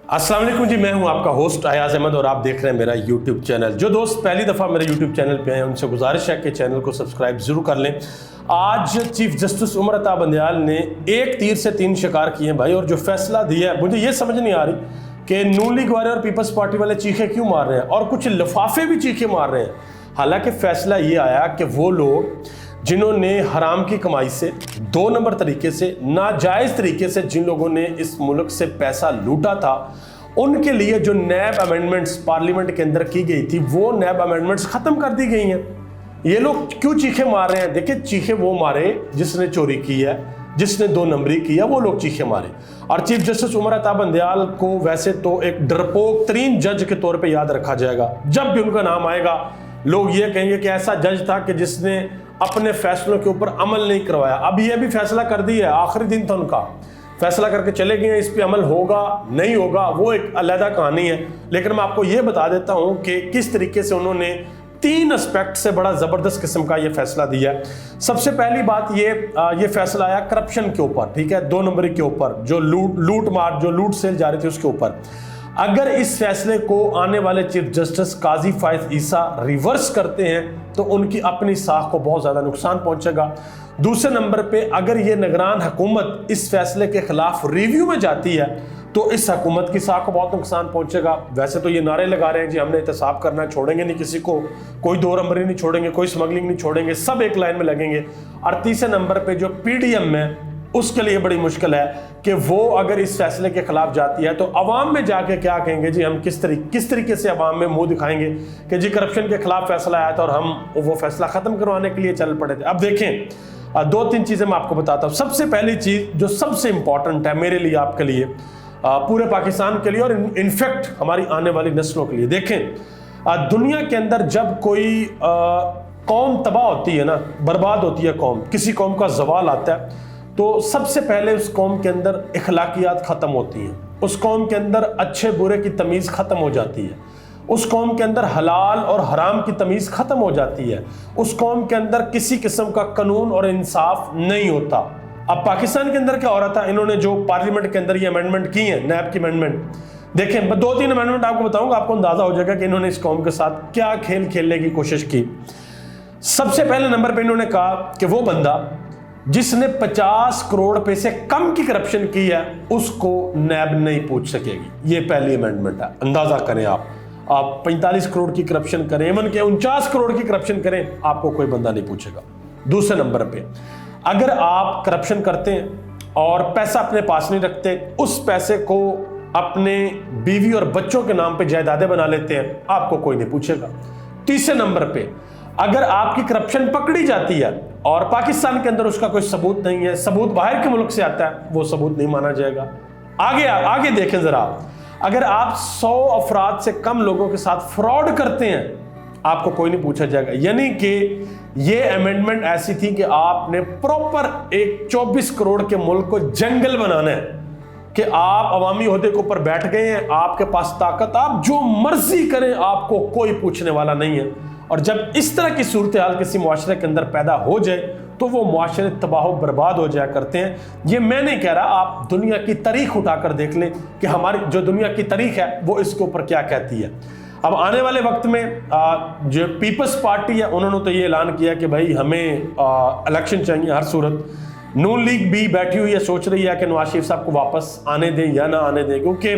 अस्सलाम वालेकुम जी, मैं हूं आपका होस्ट अयाज अहमद और आप देख रहे हैं मेरा यूट्यूब चैनल। जो दोस्त पहली दफ़ा मेरे यूट्यूब चैनल पे हैं उनसे गुजारिश है कि चैनल को सब्सक्राइब ज़रूर कर लें। आज चीफ जस्टिस उमर अता बंदयाल ने एक तीर से तीन शिकार किए हैं भाई, और जो फैसला दिया है मुझे ये समझ नहीं आ रही कि नून लीग वाले और पीपल्स पार्टी वाले चीखे क्यों मार रहे हैं और कुछ लिफाफे भी चीखे मार रहे हैं। हालांकि फैसला ये आया कि वो लोग जिन्होंने हराम की कमाई से 2 नंबर तरीके से नाजायज़ तरीके से जिन लोगों ने इस मुल्क से पैसा लूटा था, उनके लिए जो नैब अमेंडमेंट्स पार्लियामेंट के अंदर की गई थी वो नैब अमेंडमेंट्स ख़त्म कर दी गई हैं। ये लोग क्यों चीखे मार रहे हैं? देखिए, चीखे वो मारे जिसने चोरी की है, जिसने 2 नंबरी की है, वो लोग चीखे मारे। और चीफ जस्टिस उमर अता बंदयाल को वैसे तो एक डरपोक तरीन जज के तौर पे याद रखा जाएगा। जब भी उनका नाम आएगा लोग ये कहेंगे कि ऐसा जज था कि जिसने अपने फैसलों के ऊपर अमल नहीं करवाया। अब ये भी फैसला कर दिया है, आखिरी दिन था उनका, फैसला करके चले गए। इस पे अमल होगा नहीं होगा वो एक अलग कहानी है, लेकिन मैं आपको ये बता देता हूं कि किस तरीके से उन्होंने 3 एस्पेक्ट से बड़ा ज़बरदस्त किस्म का ये फैसला दिया है। सबसे पहली बात ये फैसला आया करप्शन के ऊपर, ठीक है, 2 नंबरी के ऊपर, जो लूट सेल जा रही थी उसके ऊपर। अगर इस फैसले को आने वाले चीफ जस्टिस काजी फायज ईसा रिवर्स करते हैं तो उनकी अपनी साख को बहुत ज़्यादा नुकसान पहुंचेगा। दूसरे नंबर पे अगर ये निगरान हुकूमत इस फैसले के खिलाफ रिव्यू में जाती है तो इस हुकूमत की साख को बहुत नुकसान पहुंचेगा। वैसे तो ये नारे लगा रहे हैं जी हमने एहतसाब करना, छोड़ेंगे नहीं किसी को, कोई 2 नंबरी नहीं छोड़ेंगे, कोई स्मगलिंग नहीं छोड़ेंगे, सब एक लाइन में लगेंगे। और तीसरे नंबर पे जो पीडीएम में उसके लिए बड़ी मुश्किल है कि वो अगर इस फैसले के खिलाफ जाती है तो अवाम में जाके क्या कहेंगे जी, हम किस तरीके से अवाम में मुंह दिखाएंगे कि जी करप्शन के खिलाफ फैसला आया था और हम वो फैसला खत्म करवाने के लिए चल पड़े थे। अब देखें, 2-3 चीजें मैं आपको बताता हूं। सबसे पहली चीज जो सबसे इंपॉर्टेंट है मेरे लिए, आपके लिए, पूरे पाकिस्तान के लिए और इनफैक्ट हमारी आने वाली नस्लों के लिए, देखें दुनिया के अंदर जब कोई कौम तबाह होती है ना, बर्बाद होती है कौम, किसी कौम का जवाल आता है तो सबसे पहले उस कौम के अंदर इखलाकियात ख़त्म होती हैं, उस कौम के अंदर अच्छे बुरे की तमीज़ ख़त्म हो जाती है, उस कौम के अंदर हलाल और हराम की तमीज़ ख़त्म हो जाती है, उस कौम के अंदर किसी किस्म का कानून और इंसाफ नहीं होता। अब पाकिस्तान के अंदर क्या हो रहा था, इन्होंने जो पार्लियामेंट के अंदर ये अमेंडमेंट की है, नैब की अमेंडमेंट, देखें मैं 2-3 अमेंडमेंट आपको बताऊंगा, आपको अंदाज़ा हो जाएगा कि इन्होंने इस कौम के साथ क्या खेल खेलने की कोशिश की। सबसे पहले नंबर पर इन्होंने कहा कि वो बंदा जिसने 50 करोड़ रुपए से कम की करप्शन की है उसको नैब नहीं पूछ सकेगी। ये पहली अमेंडमेंट है। अंदाजा करें, आप 45 करोड़ की करप्शन करें, इवन के 49 करोड़ की करप्शन करें, आपको कोई बंदा नहीं पूछेगा। दूसरे नंबर पे अगर आप करप्शन करते हैं और पैसा अपने पास नहीं रखते, उस पैसे को अपने बीवी और बच्चों के नाम पे जायदादें बना लेते हैं, आपको कोई नहीं पूछेगा। तीसरे नंबर पे अगर आपकी करप्शन पकड़ी जाती है और पाकिस्तान के अंदर उसका कोई सबूत नहीं है, सबूत बाहर के मुल्क से आता है, वो सबूत नहीं माना जाएगा। आगे देखें जरा, अगर आप 100 अफराद से कम लोगों के साथ फ्रॉड करते हैं आपको कोई नहीं पूछा जाएगा। यानी कि ये अमेंडमेंट ऐसी थी कि आपने प्रॉपर एक 24 करोड़ के मुल्क को जंगल बनाना है कि आप अवामी ओहदे के ऊपर बैठ गए हैं, आपके पास ताकत, आप जो मर्जी करें, आपको कोई पूछने वाला नहीं है। और जब इस तरह की सूरत हाल किसी मुआशरे के अंदर पैदा हो जाए तो वो मुआशरे तबाह बर्बाद हो जाया करते हैं। ये मैं नहीं कह रहा, आप दुनिया की तारीख उठाकर देख लें कि हमारी जो दुनिया की तारीख है वो इसके ऊपर क्या कहती है। अब आने वाले वक्त में जो पीपल्स पार्टी है उन्होंने तो ये ऐलान किया कि भाई हमें इलेक्शन चाहिए हर सूरत। नून लीग भी बैठी हुई है, सोच रही है कि नवाज शरीफ साहब को वापस आने दें या ना आने दें, क्योंकि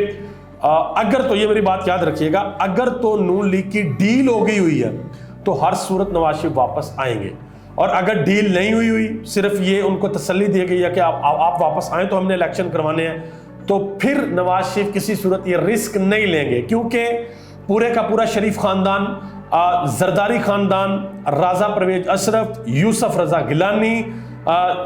अगर तो ये मेरी बात याद रखिएगा, अगर तो नून लीग की डील हो गई हुई है तो हर सूरत नवाज शरीफ वापस आएंगे, और अगर डील नहीं हुई सिर्फ ये उनको तसल्ली दी गई है कि आप वापस आए तो हमने इलेक्शन करवाने हैं, तो फिर नवाज शरीफ किसी सूरत ये रिस्क नहीं लेंगे, क्योंकि पूरे का पूरा शरीफ खानदान, जरदारी खानदान, राजा परवेज अशरफ, यूसुफ रजा गिलानी,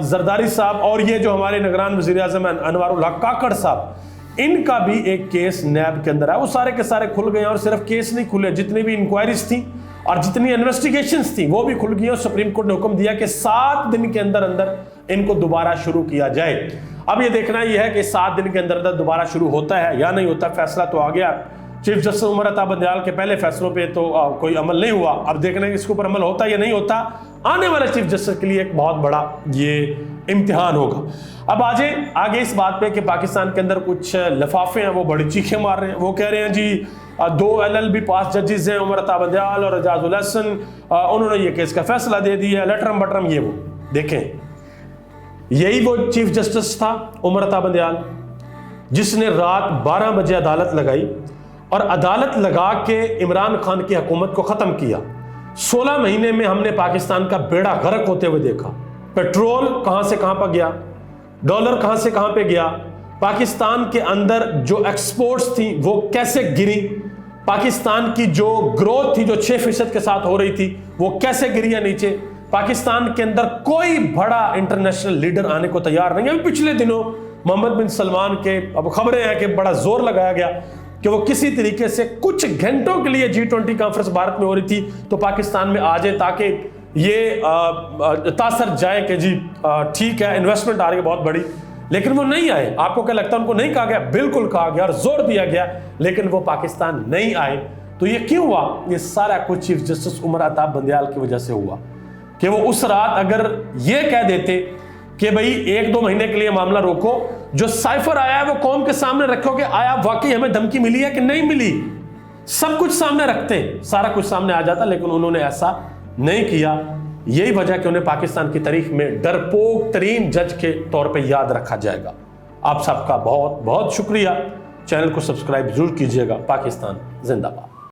जरदारी साहब और ये जो हमारे निगरान वज़ीर आज़म अनवारुल हक काकड़ साहब, इनका भी एक केस नैब के अंदर है। वो सारे के सारे खुल गए और सिर्फ केस नहीं खुले, जितनी भी इंक्वायरीज थी और जितनी इन्वेस्टिगेशंस थी वो भी खुल गई और सुप्रीम कोर्ट ने हुक्म दिया कि 7 दिन के अंदर अंदर इनको दोबारा शुरू किया जाए। अब ये देखना यह है कि 7 दिन के अंदर अंदर दोबारा शुरू होता है या नहीं होता। फैसला तो आ गया, चीफ जस्टिस उमर अता बंदयाल के पहले फैसलों पे तो कोई अमल नहीं हुआ। अब देखना है इसके ऊपर अमल होता है या नहीं होता। आने वाले चीफ जस्टिस के लिए एक बहुत बड़ा ये इम्तिहान होगा। अब आगे इस बात पे कि पाकिस्तान के अंदर कुछ लफाफे हैं, वो बड़ी चीखें मार रहे हैं। वो कह रहे हैं जी 2 LLB पास जजेस हैं, उमर अता बंदियाल और एजाजुल हसन, उन्होंने ये केस का फैसला दे दिया, लटरम बटरम ये वो। देखें, यही वो चीफ जस्टिस था उमर अता बंदियाल जिसने रात 12 बजे अदालत लगाई और अदालत लगा के इमरान खान की हुकूमत को ख़त्म किया। 16 महीने में हमने पाकिस्तान का बेड़ा गर्क होते हुए देखा। पेट्रोल कहां से कहां पर गया, डॉलर कहां से कहां पे गया, पाकिस्तान के अंदर जो एक्सपोर्ट्स थी वो कैसे गिरी, पाकिस्तान की जो ग्रोथ थी जो 6% के साथ हो रही थी वो कैसे गिरी है नीचे। पाकिस्तान के अंदर कोई बड़ा इंटरनेशनल लीडर आने को तैयार नहीं है। पिछले दिनों मोहम्मद बिन सलमान के अब खबरें हैं कि बड़ा जोर लगाया गया कि वो किसी तरीके से कुछ घंटों के लिए G20 कॉन्फ्रेंस भारत में हो रही थी तो पाकिस्तान में आ जाए, ताकि ये तासर जाए कि जी ठीक है इन्वेस्टमेंट आ रही है बहुत बड़ी। लेकिन वो नहीं आए। आपको क्या लगता है उनको नहीं कहा गया? बिल्कुल कहा गया और जोर दिया गया, लेकिन वो पाकिस्तान नहीं आए। तो ये क्यों हुआ? ये सारा कुछ चीफ जस्टिस उमर अता बंदियाल की वजह से हुआ कि वो उस रात अगर ये कह देते कि भाई 1-2 महीने के लिए मामला रोको, जो साइफर आया है वो कौम के सामने रखो कि आया वाकई हमें धमकी मिली है कि नहीं मिली, सब कुछ सामने रखते, सारा कुछ सामने आ जाता। लेकिन उन्होंने ऐसा नहीं किया। यही वजह कि उन्हें पाकिस्तान की तारीख में डरपोक तरीन जज के तौर पे याद रखा जाएगा। आप सबका बहुत बहुत शुक्रिया। चैनल को सब्सक्राइब जरूर कीजिएगा। पाकिस्तान जिंदाबाद।